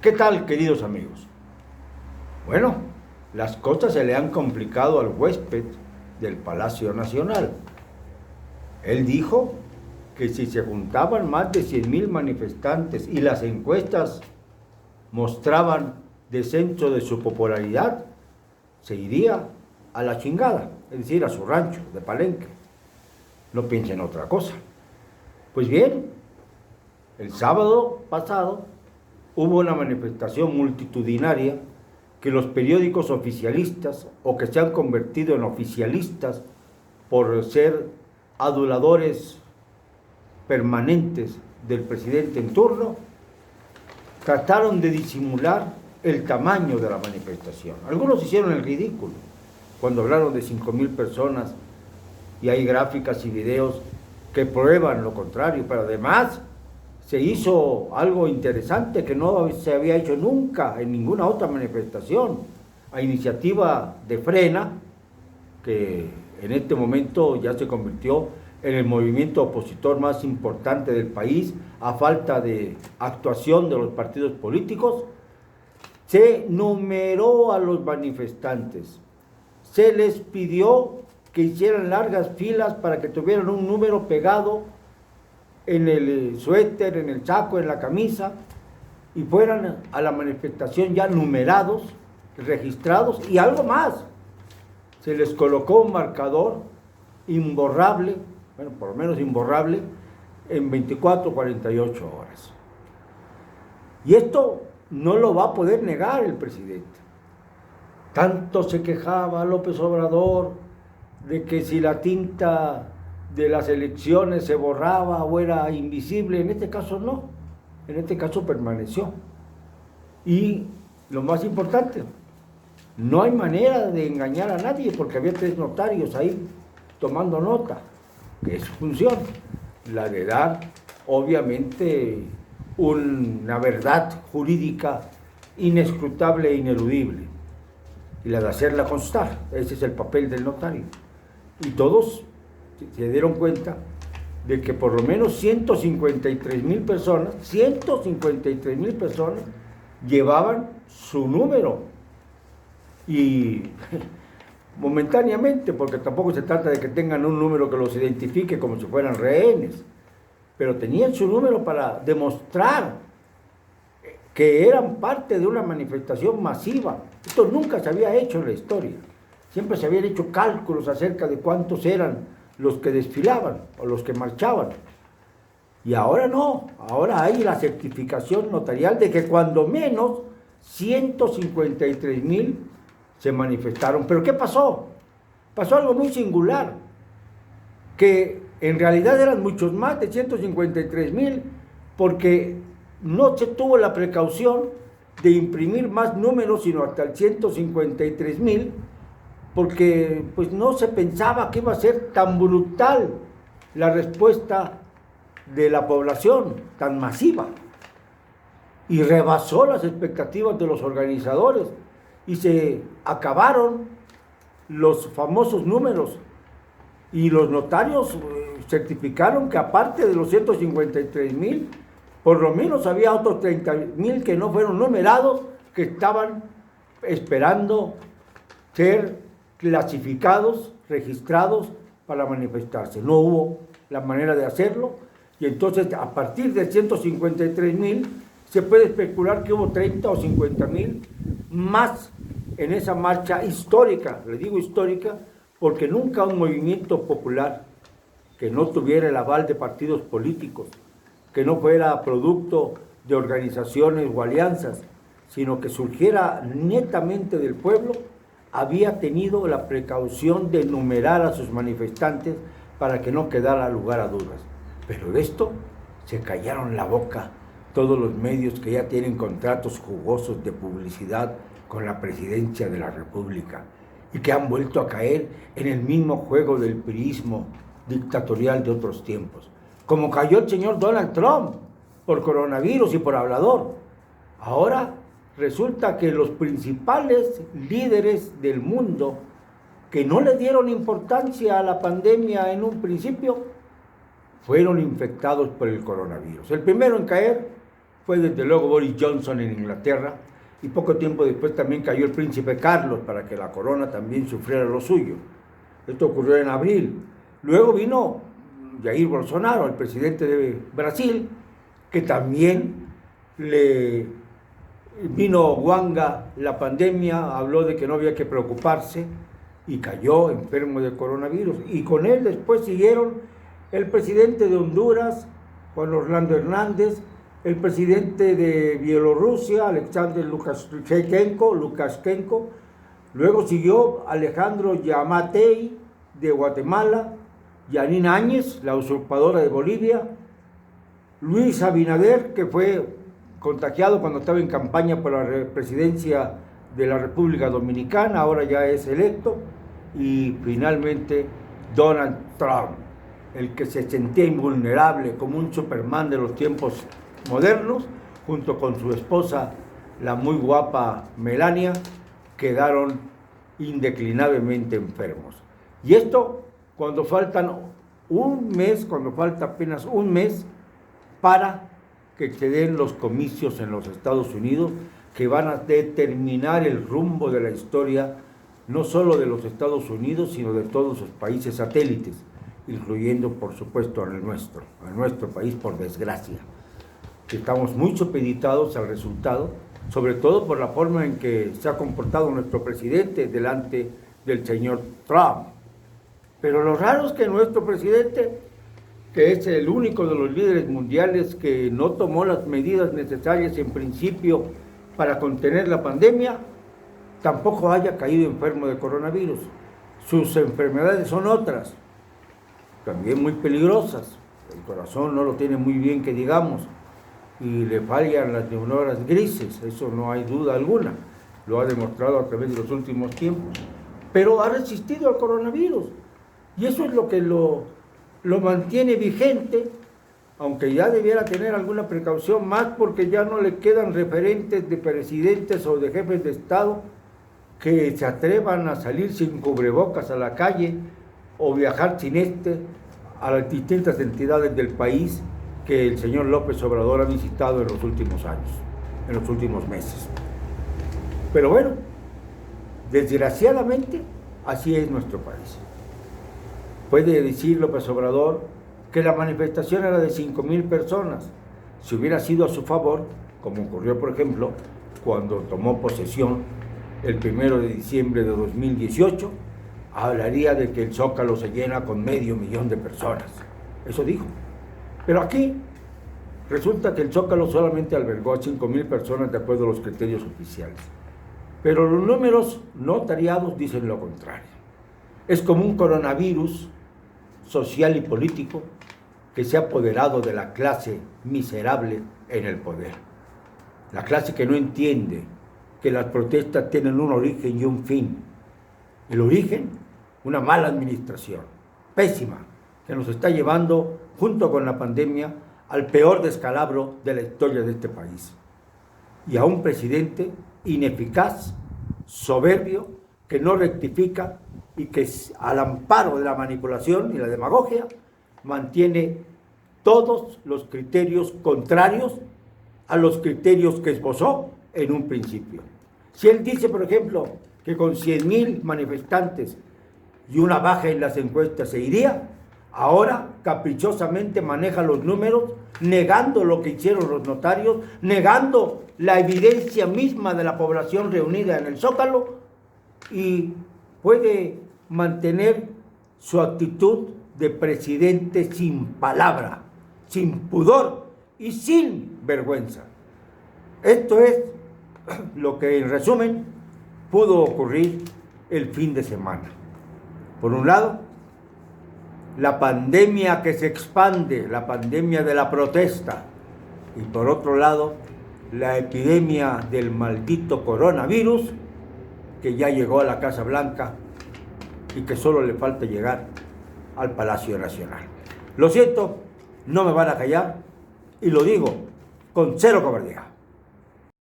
¿Qué tal, queridos amigos? Bueno, las cosas se le han complicado al huésped del Palacio Nacional. Él dijo que si se juntaban más de 100,000 manifestantes y las encuestas mostraban descenso de su popularidad, se iría a la chingada, es decir, a su rancho de Palenque. No piensen en otra cosa. Pues bien, el sábado pasado hubo una manifestación multitudinaria que los periódicos oficialistas o que se han convertido en oficialistas por ser aduladores permanentes del presidente en turno, trataron de disimular el tamaño de la manifestación. Algunos hicieron el ridículo cuando hablaron de 5,000 personas y hay gráficas y videos que prueban lo contrario, pero además se hizo algo interesante que no se había hecho nunca en ninguna otra manifestación, a iniciativa de Frena, que en este momento ya se convirtió en el movimiento opositor más importante del país, a falta de actuación de los partidos políticos. Se numeró a los manifestantes, se les pidió que hicieran largas filas para que tuvieran un número pegado en el suéter, en el saco, en la camisa, y fueran a la manifestación ya numerados, registrados, y algo más. Se les colocó un marcador imborrable, bueno, por lo menos imborrable, en 24 o 48 horas. Y esto no lo va a poder negar el presidente. Tanto se quejaba López Obrador de que si la tinta de las elecciones se borraba o era invisible, en este caso no, en este caso permaneció. Y lo más importante, no hay manera de engañar a nadie porque había 3 notarios ahí tomando nota, que es su función, la de dar obviamente una verdad jurídica inescrutable e ineludible y la de hacerla constar. Ese es el papel del notario. Y todos se dieron cuenta de que por lo menos 153,000 personas, 153,000 personas llevaban su número. Y momentáneamente, porque tampoco se trata de que tengan un número que los identifique como si fueran rehenes, pero tenían su número para demostrar que eran parte de una manifestación masiva. Esto nunca se había hecho en la historia. Siempre se habían hecho cálculos acerca de cuántos eran los que desfilaban o los que marchaban. Y ahora no, ahora hay la certificación notarial de que cuando menos 153,000 se manifestaron. ¿Pero qué pasó? Pasó algo muy singular, que en realidad eran muchos más de 153,000, porque no se tuvo la precaución de imprimir más números, sino hasta el 153,000, porque pues no se pensaba que iba a ser tan brutal la respuesta de la población, tan masiva, y rebasó las expectativas de los organizadores y se acabaron los famosos números y los notarios certificaron que aparte de los 153,000, por lo menos había otros 30,000 que no fueron numerados, que estaban esperando ser clasificados, registrados para manifestarse. No hubo la manera de hacerlo y entonces a partir de 153,000 se puede especular que hubo 30 o 50,000 más en esa marcha histórica. Le digo histórica porque nunca un movimiento popular que no tuviera el aval de partidos políticos, que no fuera producto de organizaciones o alianzas, sino que surgiera netamente del pueblo, había tenido la precaución de numerar a sus manifestantes para que no quedara lugar a dudas. Pero de esto se callaron la boca todos los medios que ya tienen contratos jugosos de publicidad con la presidencia de la República y que han vuelto a caer en el mismo juego del priismo dictatorial de otros tiempos. Como cayó el señor Donald Trump por coronavirus y por hablador. Ahora resulta que los principales líderes del mundo que no le dieron importancia a la pandemia en un principio fueron infectados por el coronavirus. El primero en caer fue desde luego Boris Johnson en Inglaterra, y poco tiempo después también cayó el príncipe Carlos para que la corona también sufriera lo suyo. Esto ocurrió en abril. Luego vino Jair Bolsonaro, el presidente de Brasil, que también le vino guanga la pandemia, habló de que no había que preocuparse y cayó enfermo de coronavirus. Y con él después siguieron el presidente de Honduras, Juan Orlando Hernández, el presidente de Bielorrusia, Alexander Lukashenko, luego siguió Alejandro Yamatei de Guatemala, Yanine Áñez, la usurpadora de Bolivia, Luis Abinader, que fue contagiado cuando estaba en campaña por la presidencia de la República Dominicana, ahora ya es electo, y finalmente Donald Trump, el que se sentía invulnerable como un Superman de los tiempos modernos, junto con su esposa, la muy guapa Melania, quedaron indeclinablemente enfermos. Y esto cuando falta apenas un mes para que se den los comicios en los Estados Unidos, que van a determinar el rumbo de la historia, no solo de los Estados Unidos, sino de todos sus países satélites, incluyendo, por supuesto, a nuestro país, por desgracia. Estamos muy supeditados al resultado, sobre todo por la forma en que se ha comportado nuestro presidente delante del señor Trump. Pero lo raro es que nuestro presidente, que es el único de los líderes mundiales que no tomó las medidas necesarias en principio para contener la pandemia, tampoco haya caído enfermo de coronavirus. Sus enfermedades son otras, también muy peligrosas. El corazón no lo tiene muy bien, que digamos, y le fallan las neuronas grises, eso no hay duda alguna, lo ha demostrado a través de los últimos tiempos, pero ha resistido al coronavirus, y eso es lo que lo mantiene vigente, aunque ya debiera tener alguna precaución más, porque ya no le quedan referentes de presidentes o de jefes de Estado que se atrevan a salir sin cubrebocas a la calle o viajar sin a las distintas entidades del país que el señor López Obrador ha visitado en los últimos años, en los últimos meses. Pero bueno, desgraciadamente, así es nuestro país. Puede decir López Obrador que la manifestación era de 5,000 personas. Si hubiera sido a su favor, como ocurrió, por ejemplo, cuando tomó posesión el 1 de diciembre de 2018, hablaría de que el Zócalo se llena con 500,000 de personas. Eso dijo. Pero aquí resulta que el Zócalo solamente albergó a 5,000 personas de acuerdo a los criterios oficiales. Pero los números notariados dicen lo contrario. Es como un coronavirus social y político que se ha apoderado de la clase miserable en el poder. La clase que no entiende que las protestas tienen un origen y un fin. El origen, una mala administración, pésima, que nos está llevando, junto con la pandemia, al peor descalabro de la historia de este país. Y a un presidente ineficaz, soberbio, que no rectifica y que al amparo de la manipulación y la demagogia mantiene todos los criterios contrarios a los criterios que esbozó en un principio. Si él dice, por ejemplo, que con 100,000 manifestantes y una baja en las encuestas se iría, ahora caprichosamente maneja los números, negando lo que hicieron los notarios, negando la evidencia misma de la población reunida en el Zócalo, y puede mantener su actitud de presidente sin palabra, sin pudor y sin vergüenza. Esto es lo que, en resumen, pudo ocurrir el fin de semana. Por un lado, la pandemia que se expande, la pandemia de la protesta, y por otro lado, la epidemia del maldito coronavirus que ya llegó a la Casa Blanca y que solo le falta llegar al Palacio Nacional. Lo siento, no me van a callar, y lo digo con cero cobardía.